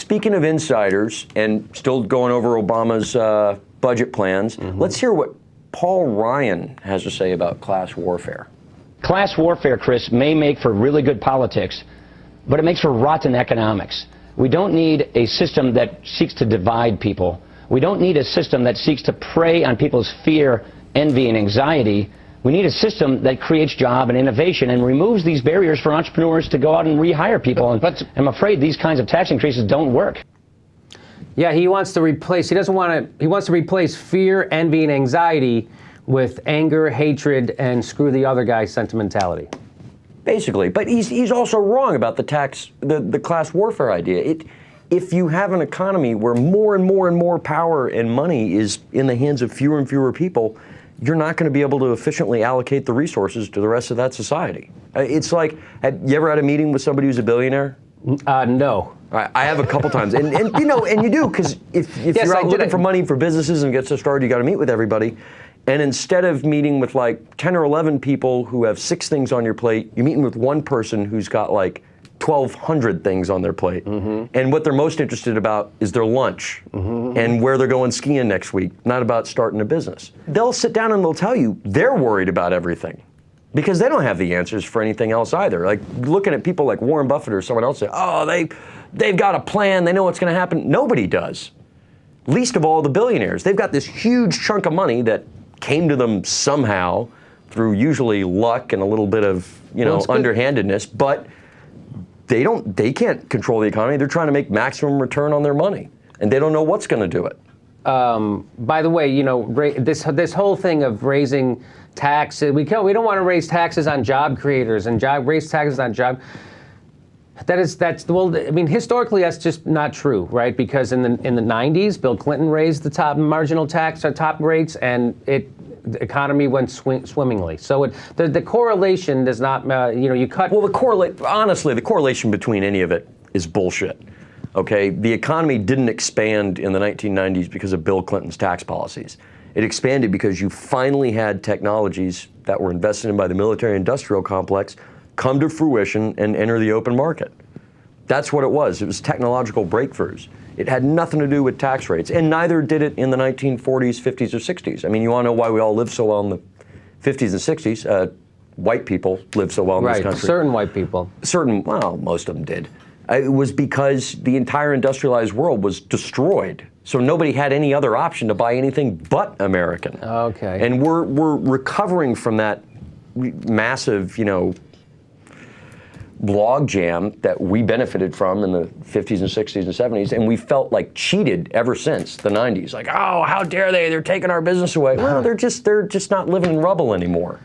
speaking of insiders and still going over Obama's budget plans, let's hear what Paul Ryan has to say about class warfare. Class warfare, Chris, may make for really good politics, but it makes for rotten economics. We don't need a system that seeks to divide people. We don't need a system that seeks to prey on people's fear, envy, and anxiety. We need a system that creates job and innovation and removes these barriers for entrepreneurs to go out and rehire people. But I'm afraid these kinds of tax increases don't work. Yeah, he wants to replace, he wants to replace fear, envy, and anxiety with anger, hatred, and screw the other guy sentimentality. Basically, but he's also wrong about the class warfare idea. If you have an economy where more and more and more power and money is in the hands of fewer and fewer people, you're not going to be able to efficiently allocate the resources to the rest of that society. It's like, have you ever had a meeting with somebody who's a billionaire? No. I have a couple times, and you do, because if Yes, you're out looking for money for businesses and get started, you got to meet with everybody. And instead of meeting with like 10 or 11 people who have 6 things on your plate, you're meeting with one person who's got like 1,200 things on their plate. And what they're most interested about is their lunch and where they're going skiing next week, not about starting a business. They'll sit down and they'll tell you they're worried about everything because they don't have the answers for anything else either. Like looking at people like Warren Buffett or someone else say, oh, they've got a plan, they know what's going to happen. Nobody does. Least of all the billionaires. They've got this huge chunk of money that came to them somehow through usually luck and a little bit of, underhandedness, but they can't control the economy. They're trying to make maximum return on their money, and they don't know what's going to do it. By the way, this whole thing of raising taxes, we don't want to raise taxes on job creators and raise taxes on job. Historically, that's just not true, right? Because in the 90s, Bill Clinton raised the top marginal tax or top rates, and the economy went swimmingly. So the correlation does not, you cut. Well, honestly, the correlation between any of it is bullshit. Okay, the economy didn't expand in the 1990s because of Bill Clinton's tax policies. It expanded because you finally had technologies that were invested in by the military-industrial complex come to fruition and enter the open market. That's what it was. It was technological breakthroughs. It had nothing to do with tax rates, and neither did it in the 1940s, 50s, or 60s. I mean, you want to know why we all lived so well in the 50s and 60s? White people lived so well in this country. Certain white people. Well, most of them did. It was because the entire industrialized world was destroyed. So nobody had any other option to buy anything but American. Okay. And we're recovering from that massive, log jam that we benefited from in the 50s and 60s and 70s, and we felt like cheated ever since the 90s. Like, oh, how dare they? They're taking our business away. Well, they're just not living in rubble anymore.